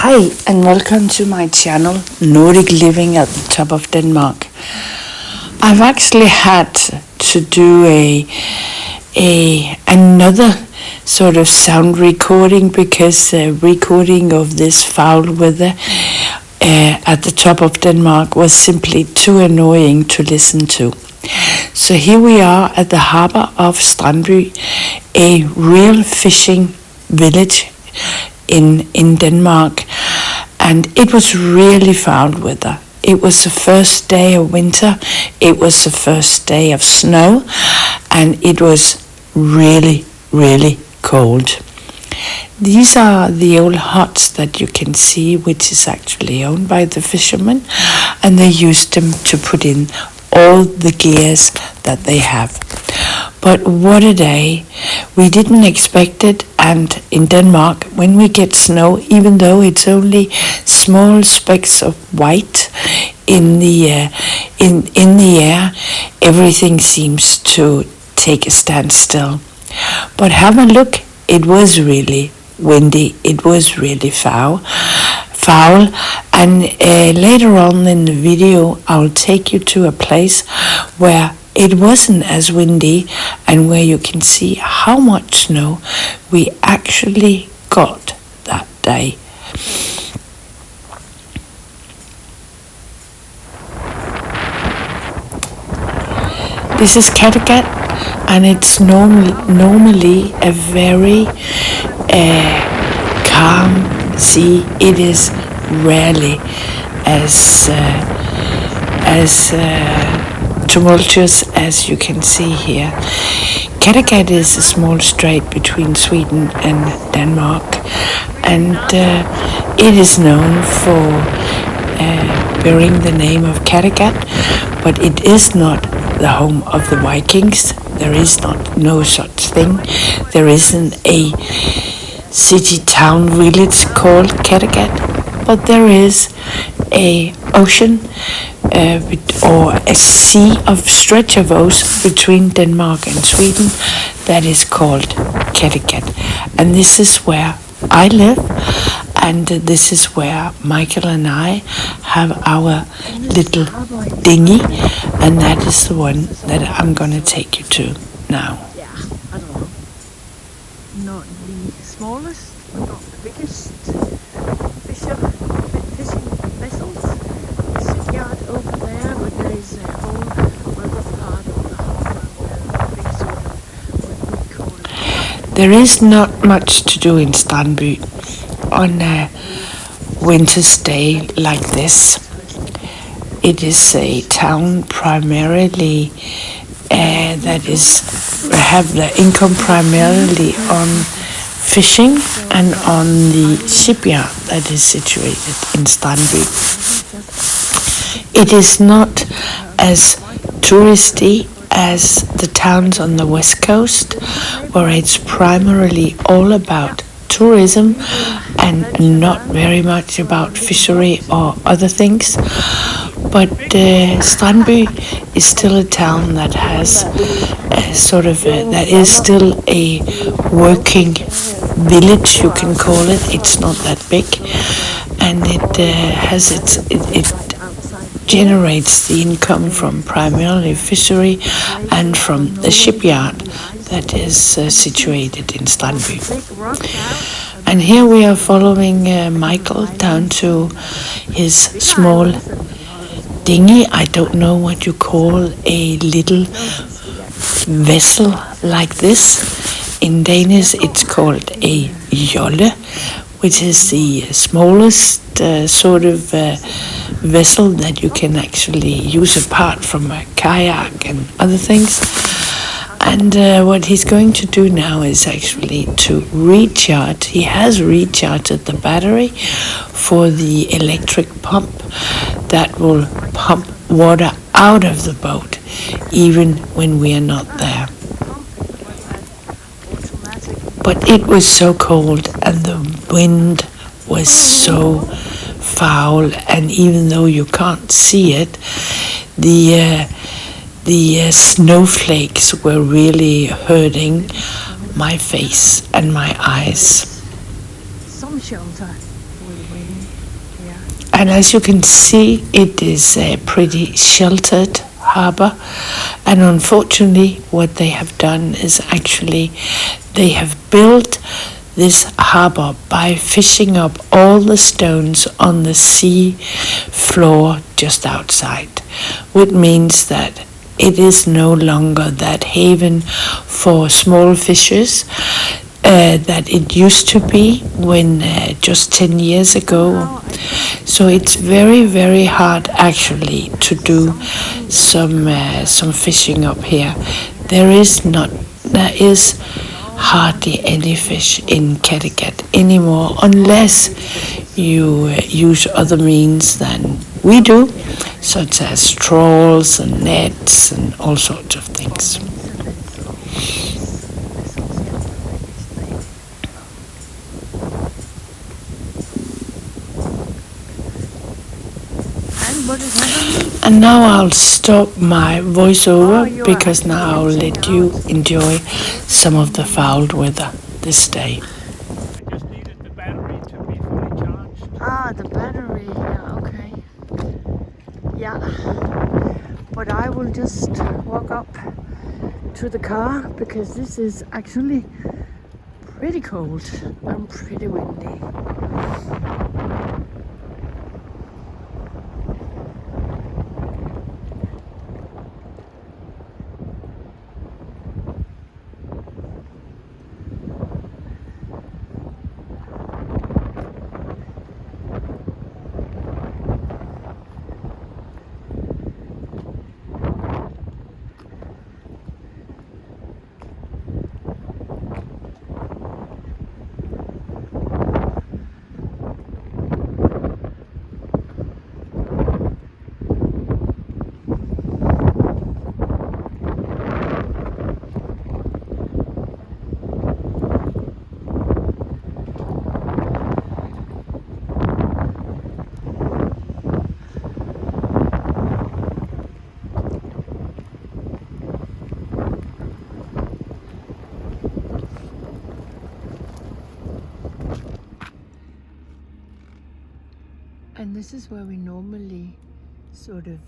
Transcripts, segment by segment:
Hi and welcome to my channel Nordic Living at the Top of Denmark. I've actually had to do another sort of sound recording because the recording of this foul weather at the top of Denmark was simply too annoying to listen to. So here we are at the harbor of Strandby, a real fishing village in Denmark, and it was really foul weather. It was the first day of winter, it was the first day of snow, and it was really, really cold. These are the old huts that you can see, which is actually owned by the fishermen, and they used them to put in all the gears that they have. But what a day. We didn't expect it, and in Denmark, when we get snow, even though it's only small specks of white in the air, everything seems to take a standstill. But have a look, it was really windy, it was really foul, and later on in the video I'll take you to a place where it wasn't as windy and where you can see how much snow we actually got that day. This is Kattegat, and it's normally a very calm sea. It is rarely as tumultuous as you can see here. Kattegat is a small strait between Sweden and Denmark, and it is known for bearing the name of Kattegat, but it is not the home of the Vikings. There is no such thing. There isn't a city, town, village called Kattegat, but there is a ocean or a sea of stretch of ocean between Denmark and Sweden that is called Kattegat. And this is where I live, and this is where Michael and I have our little dinghy, and that is the one that I'm going to take you to now. Yeah, I don't know. Not the smallest, but not the biggest fishing vessels. The shipyard over there, but there is a whole other part of the harbor where the big sort of what we call it. There is not much to do in Strandby on a winter's day like this. It is a town primarily that is have the income primarily on fishing and on the shipyard that is situated in Strandby. It is not as touristy as the towns on the west coast, where it's primarily all about tourism and not very much about fishery or other things. But Strandby is still a town that has that is still a working village, you can call it. It's not that big, and it generates the income from primarily fishery and from the shipyard that is situated in Strandby. And here we are following Michael down to his small dinghy. I don't know what you call a little vessel like this. In Danish it's called a jolle, which is the smallest sort of vessel that you can actually use apart from a kayak and other things. And what he's going to do now is actually to recharge. He has recharged the battery for the electric pump that will pump water out of the boat even when we are not there. But it was so cold and the wind was so foul, and even though you can't see it, the snowflakes were really hurting my face and my eyes. Some shelter for the wind. And as you can see, it is a pretty sheltered harbor. And unfortunately, what they have done is actually they have built this harbor by fishing up all the stones on the sea floor just outside, which means that it is no longer that haven for small fishers that it used to be when just 10 years ago. So it's very, very hard actually to do some fishing up here. There is hardly any fish in Kattegat anymore unless you use other means than we do, such as trawls and nets and all sorts of things. And now I'll stop my voiceover because now I'll let you enjoy some of the foul weather this day. I just needed the battery to be fully charged. Ah, the battery, yeah, okay. Yeah. But I will just walk up to the car because this is actually pretty cold and pretty windy. And this is where we normally sort of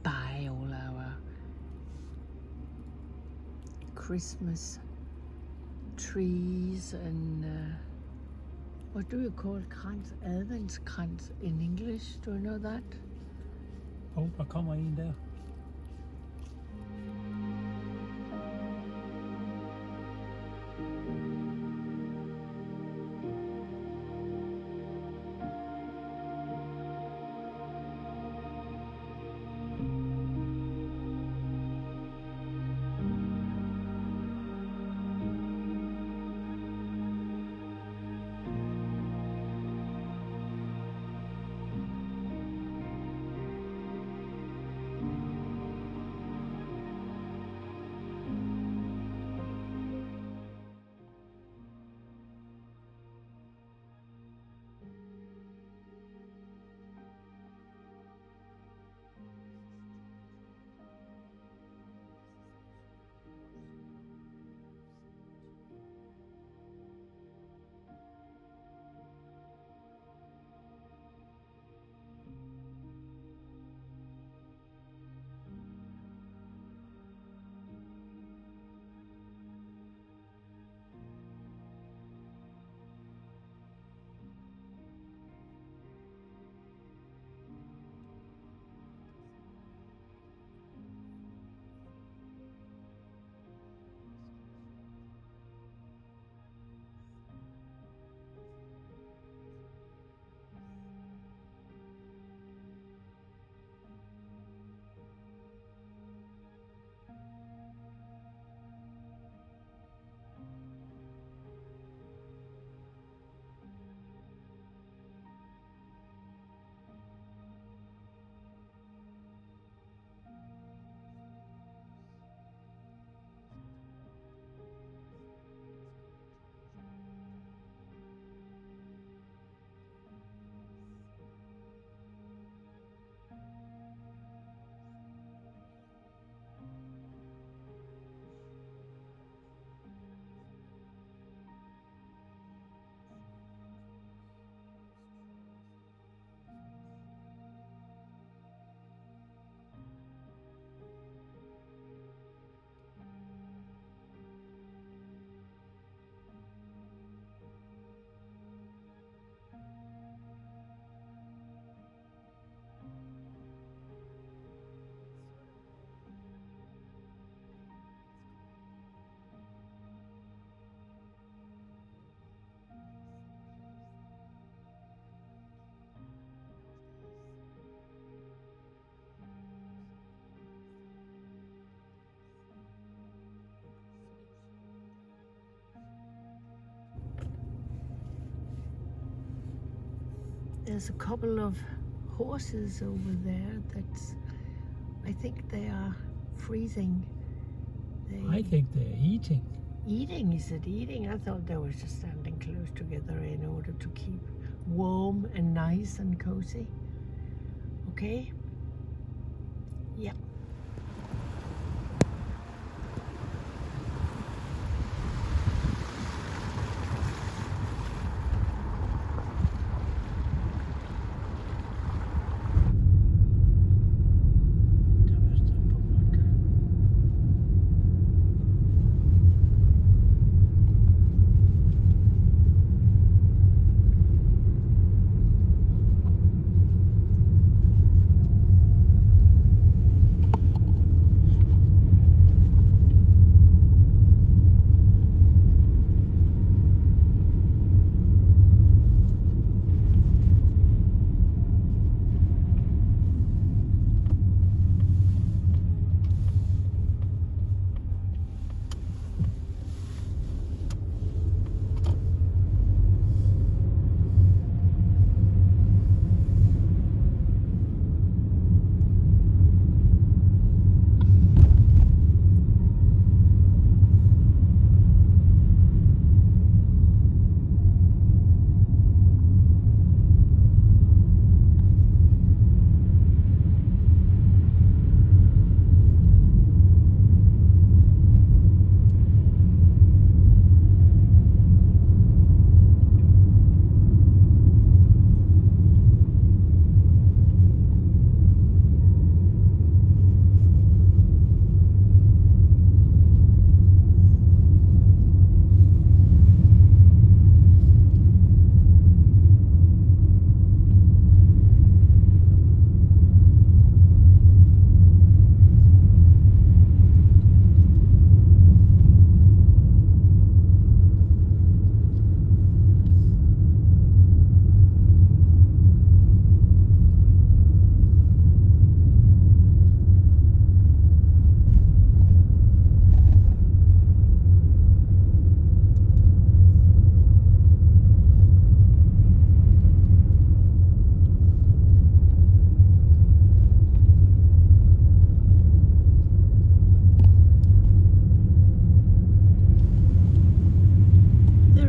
buy all our Christmas trees and what do you call krans? Adventskrans in English? Do you know that? Oh, der kommer en der. There's a couple of horses over there that's, I think they are freezing. I think they're eating. Eating? Is it eating? I thought they were just standing close together in order to keep warm and nice and cozy. Okay? Yep.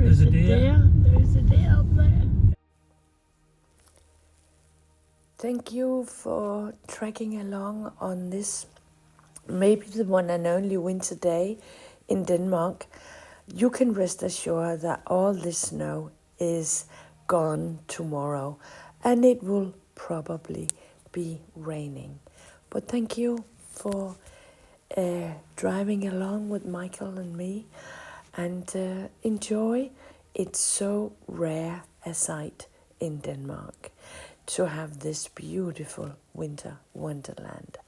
There's a deer. There's a deer up there. Thank you for trekking along on this, maybe the one and only winter day in Denmark. You can rest assured that all this snow is gone tomorrow, and it will probably be raining. But thank you for driving along with Michael and me, and enjoy. It's so rare a sight in Denmark to have this beautiful winter wonderland.